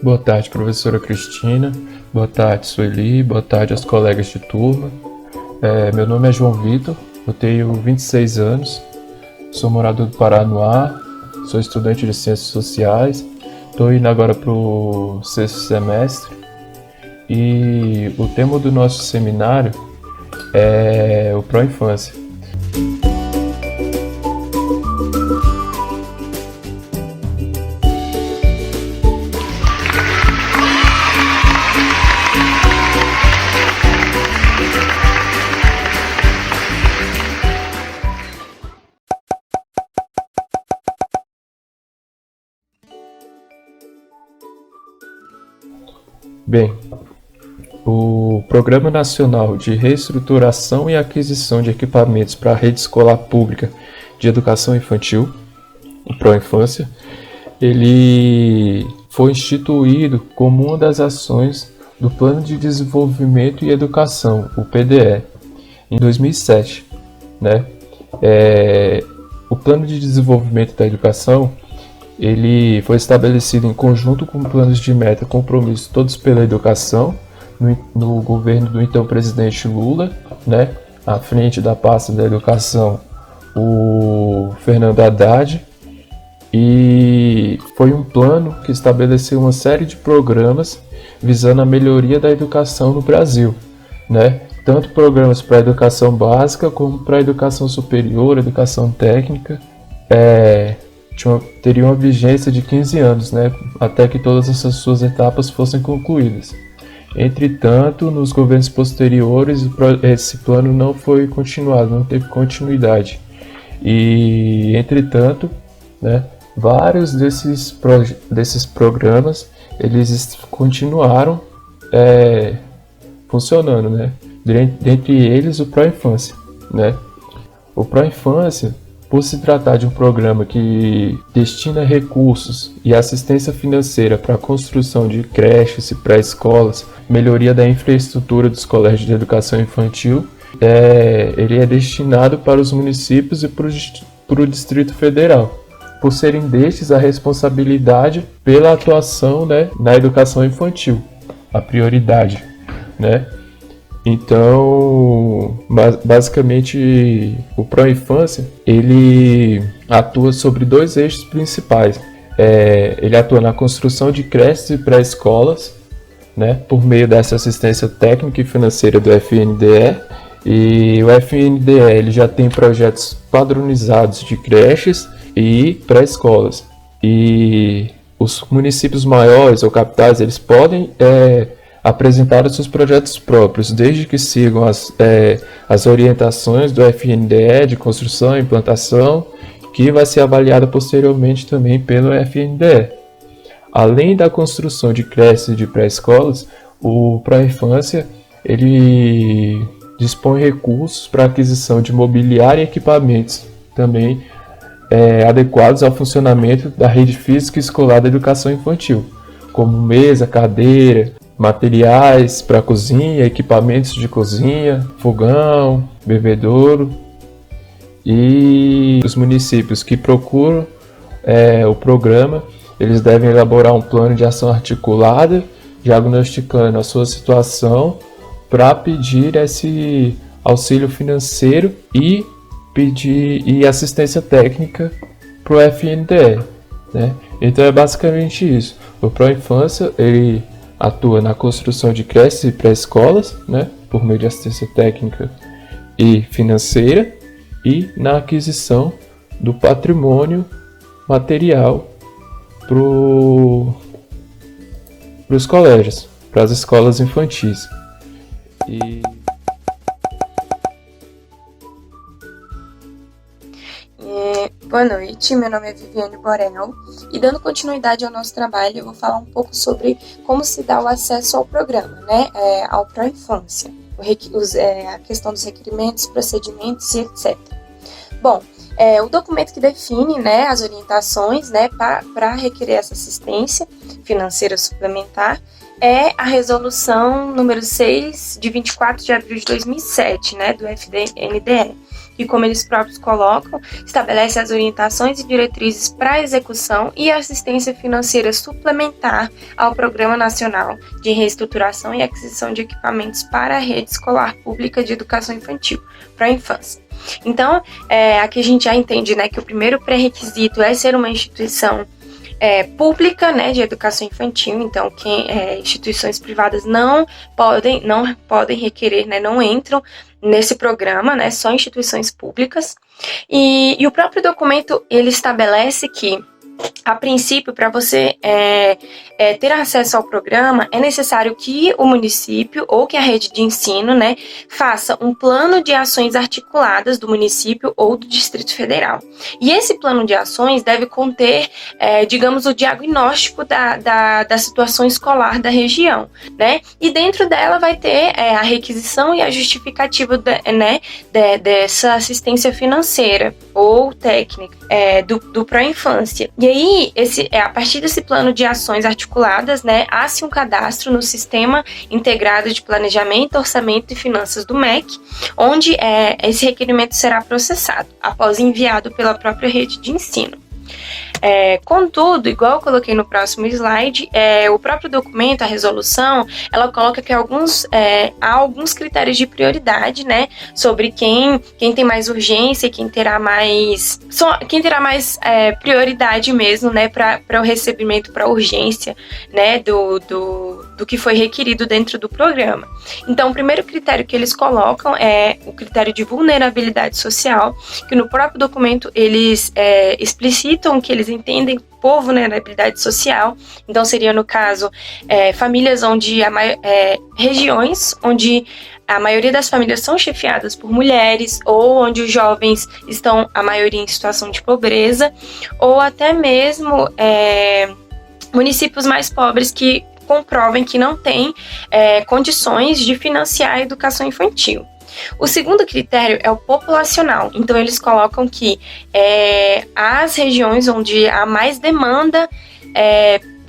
Boa tarde, professora Cristina. Boa tarde, Sueli. Boa tarde aos colegas de turma. Meu nome é João Vitor, eu tenho 26 anos, sou morador do Paranoá, sou estudante de Ciências Sociais, estou indo agora para o sexto semestre e o tema do nosso seminário é o Pró-Infância. Bem, o Programa Nacional de Reestruturação e Aquisição de Equipamentos para a Rede Escolar Pública de Educação Infantil, o Pró-Infância, ele foi instituído como uma das ações do Plano de Desenvolvimento e Educação, o PDE, em 2007. O Plano de Desenvolvimento da Educação ele foi estabelecido em conjunto com planos de meta compromisso todos pela educação, no governo do então presidente Lula, à frente da pasta da educação, o Fernando Haddad, e foi um plano que estabeleceu uma série de programas visando a melhoria da educação no Brasil, tanto programas para a educação básica como para a educação superior, educação técnica, teria uma vigência de 15 anos, até que todas essas suas etapas fossem concluídas. Entretanto, nos governos posteriores, esse plano não foi continuado, não teve continuidade. E, entretanto, vários desses programas eles continuaram funcionando, dentre eles o Pró-Infância. O Pró-Infância, por se tratar de um programa que destina recursos e assistência financeira para a construção de creches e pré-escolas, melhoria da infraestrutura dos colégios de educação infantil, ele é destinado para os municípios e para o Distrito Federal, por serem destes a responsabilidade pela atuação na educação infantil, a prioridade. Então, basicamente, o Pró-Infância, ele atua sobre dois eixos principais. Ele atua na construção de creches e pré-escolas, por meio dessa assistência técnica e financeira do FNDE. E o FNDE ele já tem projetos padronizados de creches e pré-escolas. E os municípios maiores ou capitais, eles podem apresentar os seus projetos próprios, desde que sigam as orientações do FNDE de construção e implantação, que vai ser avaliada posteriormente também pelo FNDE. Além da construção de creches e de pré-escolas, o Pró-Infância ele dispõe recursos para aquisição de mobiliário e equipamentos também adequados ao funcionamento da rede física escolar da educação infantil, como mesa, cadeira, materiais para cozinha, equipamentos de cozinha, fogão, bebedouro. E os municípios que procuram o programa, eles devem elaborar um plano de ação articulada, diagnosticando a sua situação para pedir esse auxílio financeiro e pedir assistência técnica para o FNDE. Então é basicamente isso. O Pró-Infância ele atua na construção de creches e pré-escolas, por meio de assistência técnica e financeira, e na aquisição do patrimônio material para os colégios, para as escolas infantis. Boa noite, meu nome é Viviane Borel e dando continuidade ao nosso trabalho eu vou falar um pouco sobre como se dá o acesso ao programa, ao Pró-Infância, a questão dos requerimentos, procedimentos e etc. Bom, o documento que define as orientações para requerer essa assistência financeira suplementar é a resolução número 6 de 24 de abril de 2007, do FNDE, que, como eles próprios colocam, estabelece as orientações e diretrizes para a execução e assistência financeira suplementar ao Programa Nacional de Reestruturação e Aquisição de Equipamentos para a Rede Escolar Pública de Educação Infantil, para a infância. Então, aqui a gente já entende, né, que o primeiro pré-requisito é ser uma instituição pública, né, de educação infantil. Então, instituições privadas não podem requerer, né, não entram nesse programa, né, só instituições públicas. E o próprio documento, ele estabelece que, a princípio, para você ter acesso ao programa, é necessário que o município ou que a rede de ensino, né, faça um plano de ações articuladas do município ou do Distrito Federal. E esse plano de ações deve conter, digamos, o diagnóstico da situação escolar da região, né? E dentro dela vai ter a requisição e a justificativa dessa assistência financeira ou técnica do Pró-Infância. E aí, a partir desse plano de ações articuladas, né, há-se um cadastro no Sistema Integrado de Planejamento, Orçamento e Finanças do MEC, onde esse requerimento será processado, após enviado pela própria rede de ensino. Contudo, igual eu coloquei no próximo slide, o próprio documento, a resolução, ela coloca que há alguns critérios de prioridade, né, sobre quem tem mais urgência e quem terá mais prioridade mesmo, né, para o recebimento, para a urgência, né, do que foi requerido dentro do programa. Então, o primeiro critério que eles colocam é o critério de vulnerabilidade social, que no próprio documento eles explicitam que eles entendem por vulnerabilidade social. Então, seria, no caso, famílias regiões onde a maioria das famílias são chefiadas por mulheres, ou onde os jovens estão, a maioria, em situação de pobreza, ou até mesmo municípios mais pobres que comprovem que não têm condições de financiar a educação infantil. O segundo critério é o populacional. Então, eles colocam que as regiões onde há mais demanda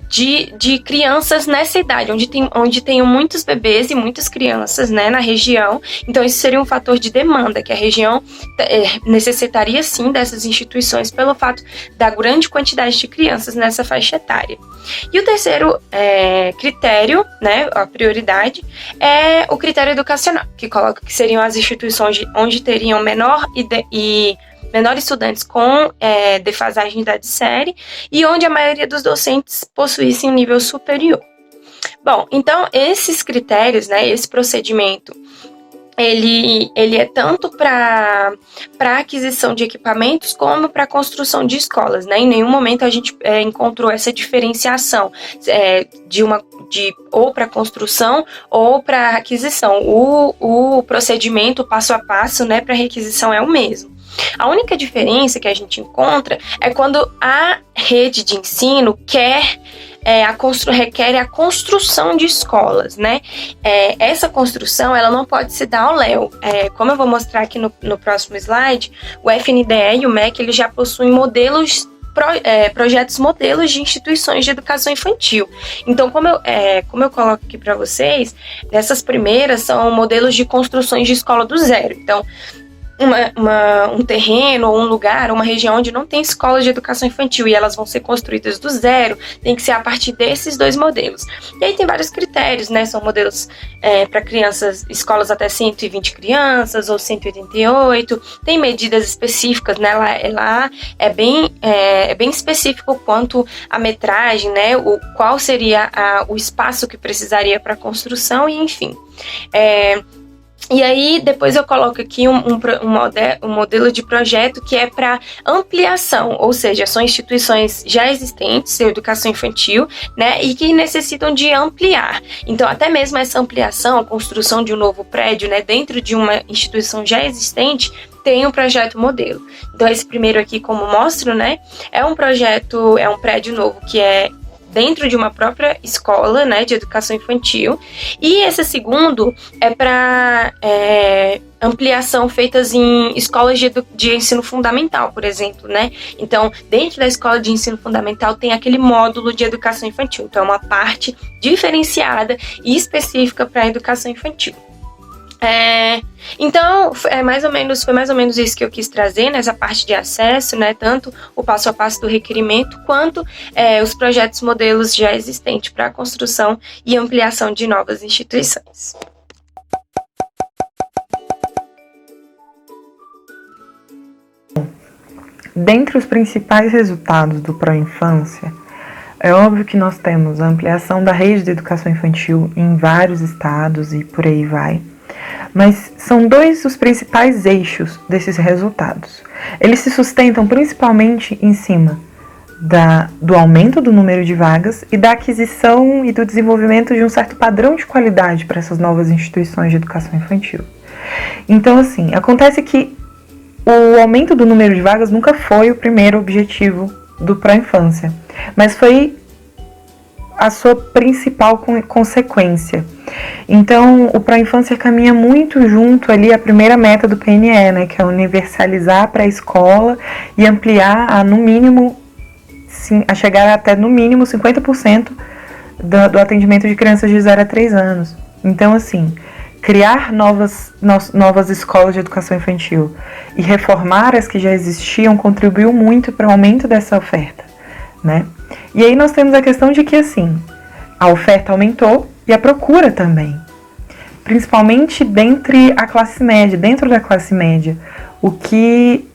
de crianças nessa idade, onde tenham muitos bebês e muitas crianças, né, na região. Então, isso seria um fator de demanda, que a região necessitaria, sim, dessas instituições pelo fato da grande quantidade de crianças nessa faixa etária. E o terceiro critério, né, a prioridade, é o critério educacional, que coloca que seriam as instituições onde teriam menor estudantes com defasagem de idade de série e onde a maioria dos docentes possuíssem um nível superior. Bom, então esses critérios, né, esse procedimento, ele é tanto para aquisição de equipamentos como para construção de escolas, né? Em nenhum momento a gente encontrou essa diferenciação ou para construção ou para aquisição. O procedimento passo a passo, né, para requisição é o mesmo. A única diferença que a gente encontra é quando a rede de ensino requer a construção de escolas, né? Essa construção, ela não pode se dar ao léu. Como eu vou mostrar aqui no próximo slide, o FNDE e o MEC, eles já possuem projetos modelos de instituições de educação infantil. Então, como eu coloco aqui para vocês, essas primeiras são modelos de construções de escola do zero. Então, um terreno, ou um lugar, ou uma região onde não tem escolas de educação infantil e elas vão ser construídas do zero, tem que ser a partir desses dois modelos. E aí tem vários critérios, né? São modelos para crianças, escolas até 120 crianças ou 188, tem medidas específicas, né? Lá é bem específico quanto a metragem, né? Qual seria o espaço que precisaria para construção e enfim. E aí, depois eu coloco aqui um modelo de projeto que é para ampliação, ou seja, são instituições já existentes de educação infantil, né, e que necessitam de ampliar. Então, até mesmo essa ampliação, a construção de um novo prédio, né, dentro de uma instituição já existente, tem um projeto modelo. Então, esse primeiro aqui, como mostro, né, é um prédio novo que é dentro de uma própria escola, né, de educação infantil. E esse segundo é para ampliação feitas em escolas de ensino fundamental, por exemplo, né? Então, dentro da escola de ensino fundamental tem aquele módulo de educação infantil. Então, é uma parte diferenciada e específica para a educação infantil. Então, foi mais ou menos isso que eu quis trazer nessa parte de acesso, né? Tanto o passo a passo do requerimento, quanto os projetos modelos já existentes para a construção e ampliação de novas instituições. Dentre os principais resultados do Pró-Infância, é óbvio que nós temos a ampliação da rede de educação infantil em vários estados e por aí vai. Mas são dois os principais eixos desses resultados. Eles se sustentam principalmente em cima do aumento do número de vagas e da aquisição e do desenvolvimento de um certo padrão de qualidade para essas novas instituições de educação infantil. Então, assim, acontece que o aumento do número de vagas nunca foi o primeiro objetivo do Pró-Infância, mas foi a sua principal consequência. Então, o Pró-Infância caminha muito junto ali à primeira meta do PNE, né, que é universalizar a pré-escola e ampliar a chegar até no mínimo 50% do atendimento de crianças de 0 a 3 anos. Então, assim, criar novas escolas de educação infantil e reformar as que já existiam contribuiu muito para o aumento dessa oferta, né? E aí nós temos a questão de que, assim, a oferta aumentou e a procura também, principalmente dentro da classe média, o que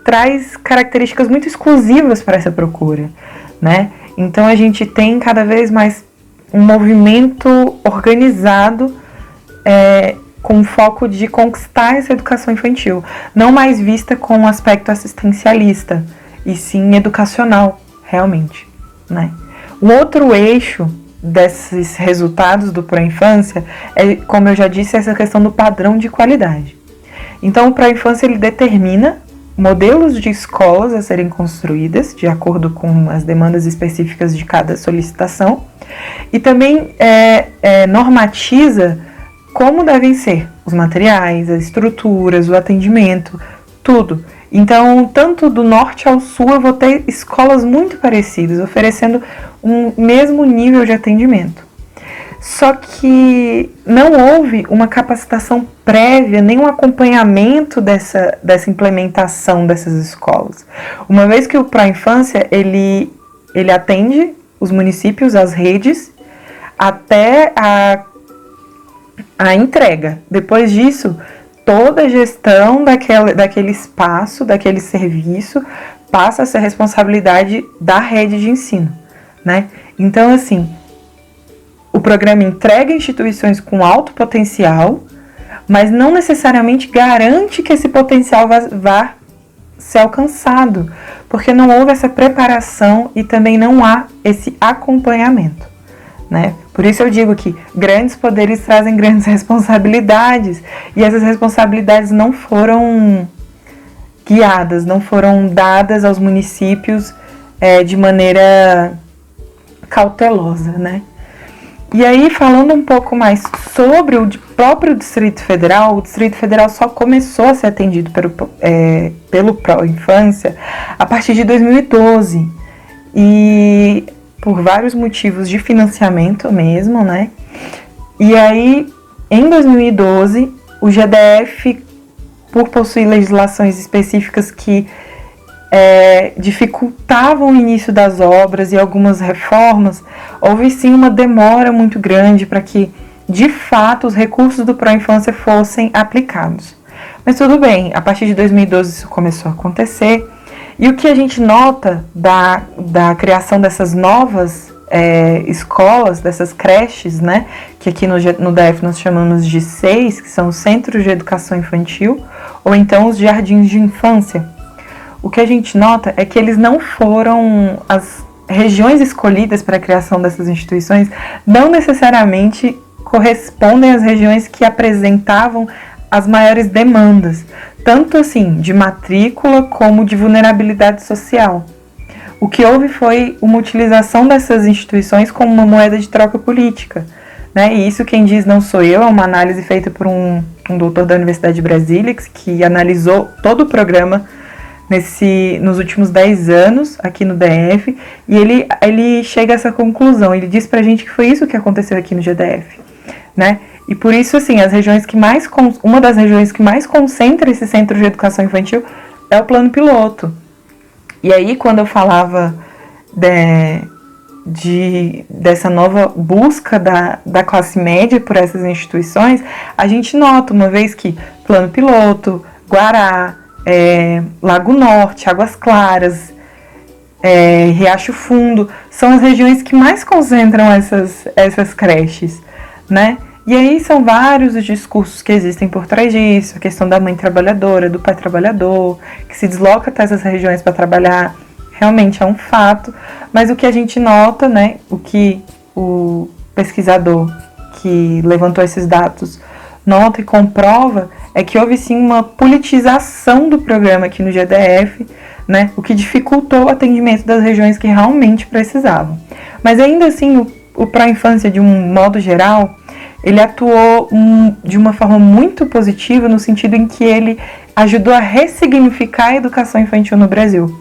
traz características muito exclusivas para essa procura, né? Então a gente tem cada vez mais um movimento organizado com o foco de conquistar essa educação infantil, não mais vista com um aspecto assistencialista, e sim educacional, realmente, né? O outro eixo desses resultados do Pró-Infância é, como eu já disse, essa questão do padrão de qualidade. Então, o Pró-Infância ele determina modelos de escolas a serem construídas de acordo com as demandas específicas de cada solicitação e também normatiza como devem ser os materiais, as estruturas, o atendimento, tudo. Então, tanto do norte ao sul, eu vou ter escolas muito parecidas, oferecendo um mesmo nível de atendimento. Só que não houve uma capacitação prévia, nem um acompanhamento dessa implementação dessas escolas. Uma vez que o Pró-Infância, ele atende os municípios, as redes, até a entrega. Depois disso, toda a gestão daquele espaço, daquele serviço, passa a ser responsabilidade da rede de ensino, né? Então, assim, o programa entrega instituições com alto potencial, mas não necessariamente garante que esse potencial vá ser alcançado, porque não houve essa preparação e também não há esse acompanhamento, né? Por isso eu digo que grandes poderes trazem grandes responsabilidades, e essas responsabilidades não foram guiadas, não foram dadas aos municípios de maneira cautelosa, né? E aí, falando um pouco mais sobre o próprio Distrito Federal, o Distrito Federal só começou a ser atendido pelo Pró-Infância a partir de 2012, e por vários motivos de financiamento mesmo, né? E aí, em 2012, o GDF, por possuir legislações específicas que dificultavam o início das obras e algumas reformas, houve sim uma demora muito grande para que, de fato, os recursos do Pró-Infância fossem aplicados. Mas tudo bem, a partir de 2012 isso começou a acontecer, e o que a gente nota da criação dessas novas escolas, dessas creches, né, que aqui no DF nós chamamos de CEIs, que são os Centros de Educação Infantil, ou então os Jardins de Infância. O que a gente nota é que eles não foram, as regiões escolhidas para a criação dessas instituições não necessariamente correspondem às regiões que apresentavam as maiores demandas, tanto assim de matrícula como de vulnerabilidade social. O que houve foi uma utilização dessas instituições como uma moeda de troca política, né? E isso quem diz não sou eu, é uma análise feita por um doutor da Universidade de Brasília, que analisou todo o programa nos últimos 10 anos aqui no DF, e ele chega a essa conclusão, ele diz pra gente que foi isso que aconteceu aqui no GDF, né? E por isso, assim, uma das regiões que mais concentra esse centro de educação infantil é o plano piloto. E aí, quando eu falava dessa nova busca da classe média por essas instituições, a gente nota, uma vez que plano piloto, Guará, Lago Norte, Águas Claras, Riacho Fundo, são as regiões que mais concentram essas creches, né? E aí são vários os discursos que existem por trás disso, a questão da mãe trabalhadora, do pai trabalhador, que se desloca até essas regiões para trabalhar, realmente é um fato, mas o que a gente nota, né, o que o pesquisador que levantou esses dados nota e comprova, é que houve sim uma politização do programa aqui no GDF, né, o que dificultou o atendimento das regiões que realmente precisavam. Mas ainda assim, o Pró-Infância, de um modo geral, ele atuou de uma forma muito positiva, no sentido em que ele ajudou a ressignificar a educação infantil no Brasil,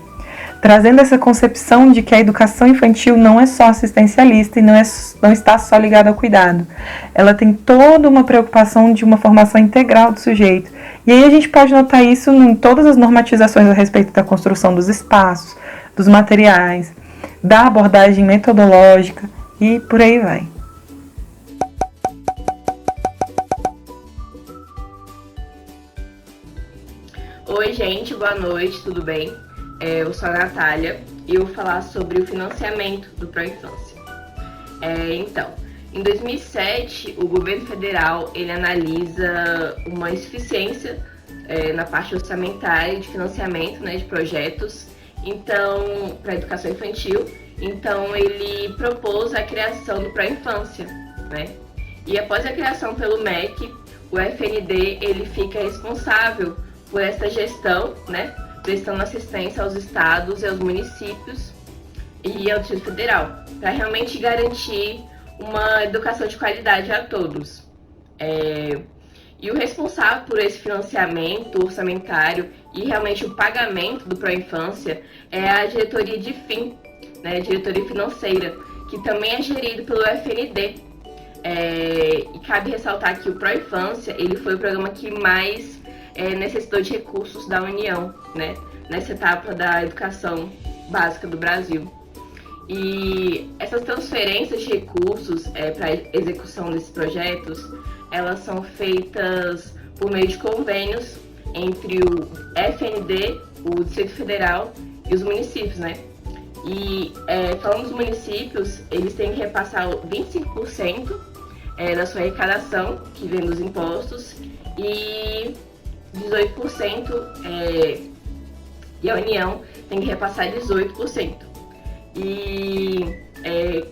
trazendo essa concepção de que a educação infantil não é só assistencialista e não está só ligada ao cuidado. Ela tem toda uma preocupação de uma formação integral do sujeito. E aí a gente pode notar isso em todas as normatizações a respeito da construção dos espaços, dos materiais, da abordagem metodológica e por aí vai. Oi, gente, boa noite, tudo bem? Eu sou a Natália e eu vou falar sobre o financiamento do Pró-Infância. Então, em 2007, o governo federal ele analisa uma insuficiência na parte orçamentária de financiamento, né, de projetos, então, para a educação infantil. Então, ele propôs a criação do Pró-Infância, né? E após a criação pelo MEC, o FND ele fica responsável por essa gestão, né, prestando assistência aos estados e aos municípios e ao Distrito Federal, para realmente garantir uma educação de qualidade a todos. E o responsável por esse financiamento orçamentário e realmente o pagamento do Pró-Infância é a diretoria de FIM, né, diretoria financeira, que também é gerido pelo FND. E cabe ressaltar que o Pró-Infância ele foi o programa que mais necessitou de recursos da União, né, nessa etapa da educação básica do Brasil. E essas transferências de recursos para a execução desses projetos, elas são feitas por meio de convênios entre o FND, o Distrito Federal e os municípios, né? E falando dos municípios, eles têm que repassar 25% da sua arrecadação, que vem dos impostos, e 18% e a União tem que repassar 18%. E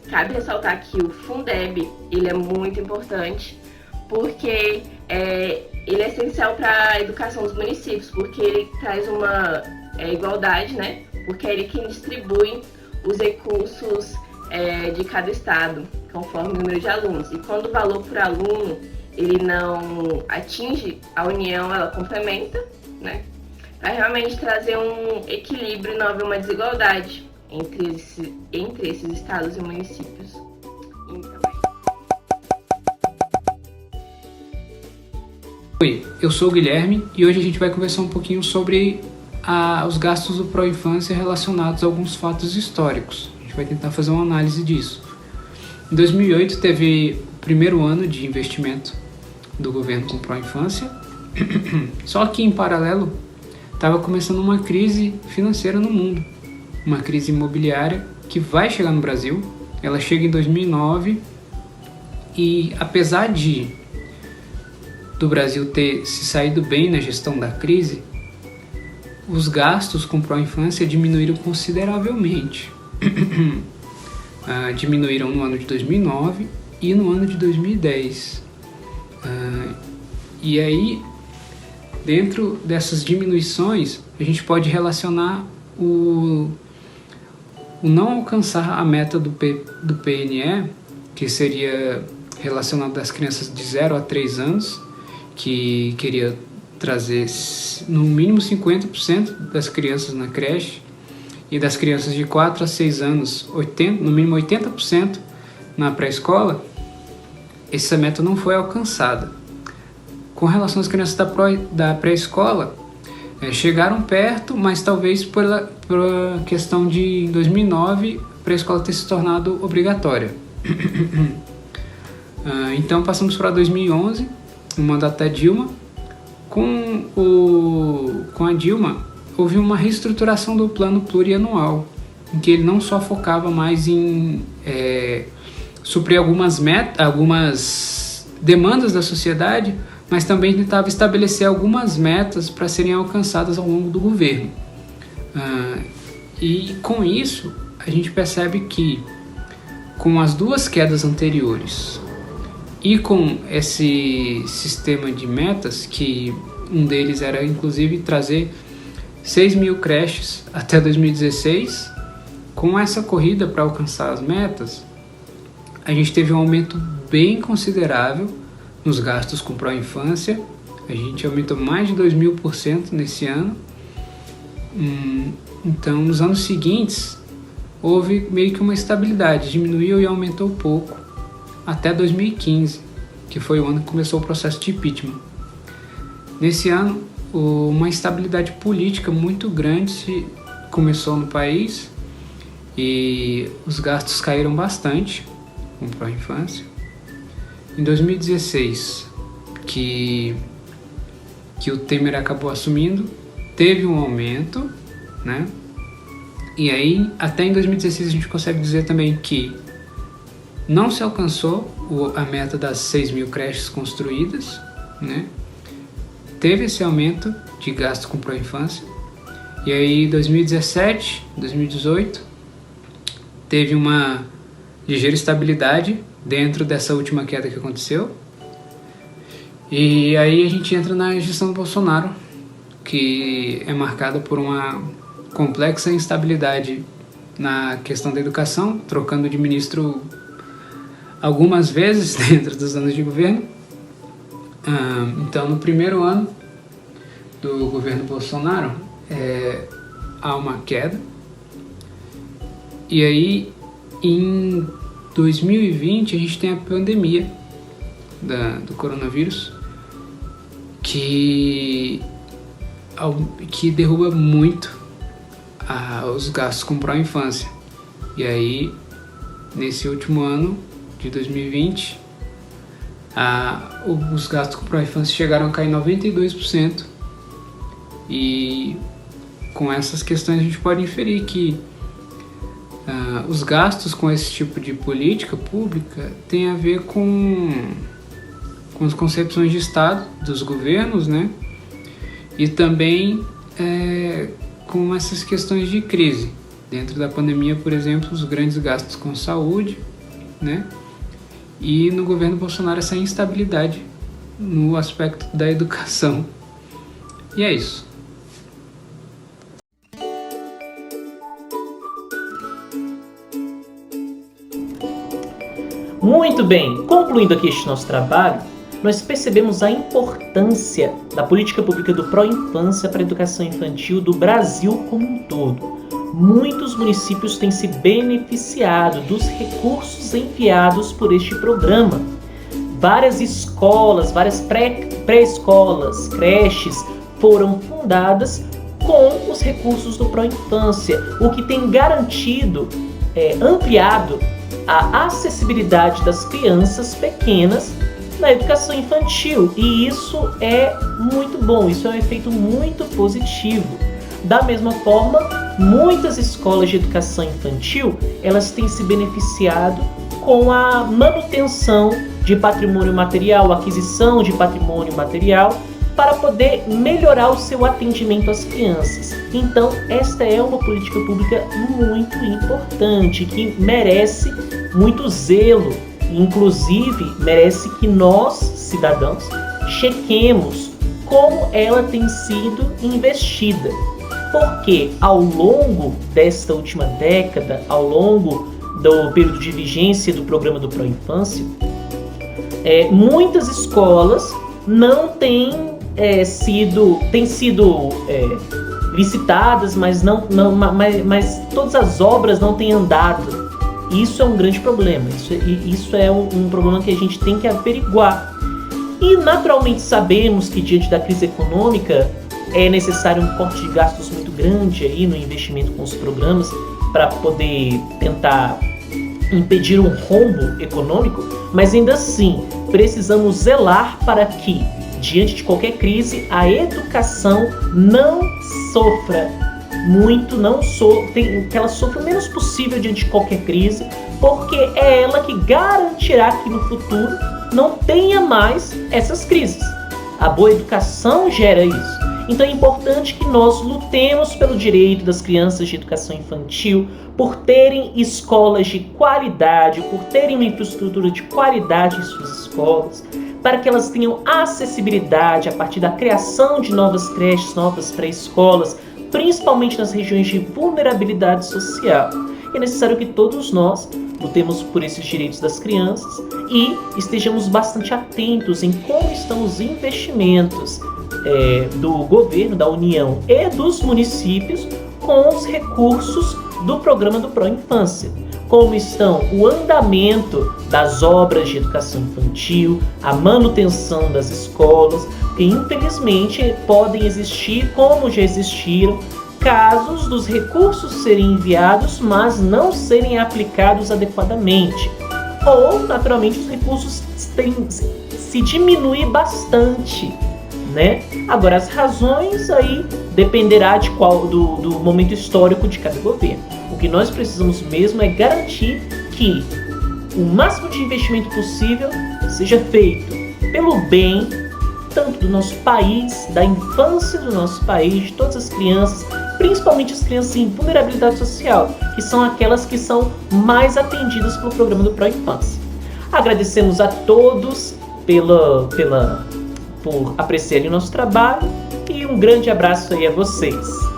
cabe ressaltar que o Fundeb ele é muito importante porque ele é essencial para a educação dos municípios, porque ele traz uma igualdade, né? Porque é ele quem distribui os recursos de cada estado, conforme o número de alunos. E quando o valor por aluno ele não atinge a União, ela complementa, né? Para realmente trazer um equilíbrio e não haver uma desigualdade entre esses estados e municípios. Então, Oi, eu sou o Guilherme e hoje a gente vai conversar um pouquinho sobre os gastos do Pró-Infância relacionados a alguns fatos históricos. A gente vai tentar fazer uma análise disso. Em 2008 teve o primeiro ano de investimento do governo com Pró-Infância, só que em paralelo estava começando uma crise financeira no mundo, uma crise imobiliária que vai chegar no Brasil. Ela chega em 2009 e apesar do Brasil ter se saído bem na gestão da crise, os gastos com Pró-Infância diminuíram consideravelmente. Diminuíram no ano de 2009 e no ano de 2010. E aí, dentro dessas diminuições, a gente pode relacionar o não alcançar a meta do PNE, que seria relacionado às crianças de 0 a 3 anos, que queria trazer no mínimo 50% das crianças na creche, e das crianças de 4 a 6 anos, no mínimo 80% na pré-escola. essa meta não foi alcançada. Com relação às crianças da pré-escola, chegaram perto, mas talvez por questão de, em 2009, a pré-escola ter se tornado obrigatória. Então passamos para 2011, o mandato da Dilma. Com a Dilma, houve uma reestruturação do plano plurianual, em que ele não só focava mais em suprir algumas demandas da sociedade, mas também tentava estabelecer algumas metas para serem alcançadas ao longo do governo. E com isso, a gente percebe que, com as duas quedas anteriores e com esse sistema de metas, que um deles era inclusive trazer 6 mil creches até 2016, com essa corrida para alcançar as metas, a gente teve um aumento bem considerável nos gastos com pró-infância. A gente aumentou mais de 2.000% nesse ano. Então, nos anos seguintes, houve meio que uma estabilidade, diminuiu e aumentou pouco, até 2015, que foi o ano que começou o processo de impeachment. Nesse ano, uma instabilidade política muito grande começou no país e os gastos caíram bastante com pró-infância. Em 2016, que o Temer acabou assumindo, teve um aumento, né? E aí, até em 2016, a gente consegue dizer também que não se alcançou a meta das 6 mil creches construídas, né? Teve esse aumento de gasto com pró-infância. E aí, 2017, 2018, teve uma ligeira estabilidade dentro dessa última queda que aconteceu. E aí a gente entra na gestão do Bolsonaro, que é marcada por uma complexa instabilidade na questão da educação, trocando de ministro algumas vezes dentro dos anos de governo. Então, no primeiro ano do governo Bolsonaro, há uma queda. E aí, em 2020, a gente tem a pandemia do coronavírus, que derruba muito os gastos com pró-infância. E aí, nesse último ano de 2020, os gastos com pró-infância chegaram a cair 92%. E com essas questões a gente pode inferir que os gastos com esse tipo de política pública têm a ver com as concepções de Estado dos governos, né? E também com essas questões de crise. Dentro da pandemia, por exemplo, os grandes gastos com saúde, né? E no governo Bolsonaro, essa instabilidade no aspecto da educação. E é isso. Muito bem, concluindo aqui este nosso trabalho, nós percebemos a importância da política pública do pró-infância para a educação infantil do Brasil como um todo. Muitos municípios têm se beneficiado dos recursos enviados por este programa. Várias escolas, várias pré-escolas, creches foram fundadas com os recursos do pró-infância, o que tem garantido, ampliado a acessibilidade das crianças pequenas na educação infantil, e isso é muito bom, isso é um efeito muito positivo. Da mesma forma, muitas escolas de educação infantil, elas têm se beneficiado com a manutenção de patrimônio material, aquisição de patrimônio material, para poder melhorar o seu atendimento às crianças. Então, esta é uma política pública muito importante, que merece muito zelo, inclusive merece que nós, cidadãos, chequemos como ela tem sido investida. Porque ao longo desta última década, ao longo do período de vigência do programa do Pró-Infância, muitas escolas não têm sido licitadas, mas todas as obras não têm andado. Isso é um grande problema, isso é um problema que a gente tem que averiguar. E naturalmente sabemos que diante da crise econômica é necessário um corte de gastos muito grande aí no investimento com os programas para poder tentar impedir um rombo econômico, mas ainda assim precisamos zelar para que, diante de qualquer crise, a educação não sofra muito, que ela sofra o menos possível diante de qualquer crise, porque é ela que garantirá que no futuro não tenha mais essas crises. A boa educação gera isso. Então é importante que nós lutemos pelo direito das crianças de educação infantil, por terem escolas de qualidade, por terem uma infraestrutura de qualidade em suas escolas, para que elas tenham acessibilidade a partir da criação de novas creches, novas pré-escolas, principalmente nas regiões de vulnerabilidade social. É necessário que todos nós lutemos por esses direitos das crianças e estejamos bastante atentos em como estão os investimentos do governo, da União e dos municípios com os recursos do programa do Pró-Infância. Como estão o andamento das obras de educação infantil, a manutenção das escolas, que infelizmente podem existir, como já existiram, casos dos recursos serem enviados, mas não serem aplicados adequadamente. Ou, naturalmente, os recursos se diminuem bastante, né? Agora, as razões aí dependerá do momento histórico de cada governo. O que nós precisamos mesmo é garantir que o máximo de investimento possível seja feito pelo bem tanto do nosso país, da infância do nosso país, de todas as crianças, principalmente as crianças em vulnerabilidade social, que são aquelas que são mais atendidas pelo programa do Pró-Infância. Agradecemos a todos por apreciarem o nosso trabalho e um grande abraço aí a vocês.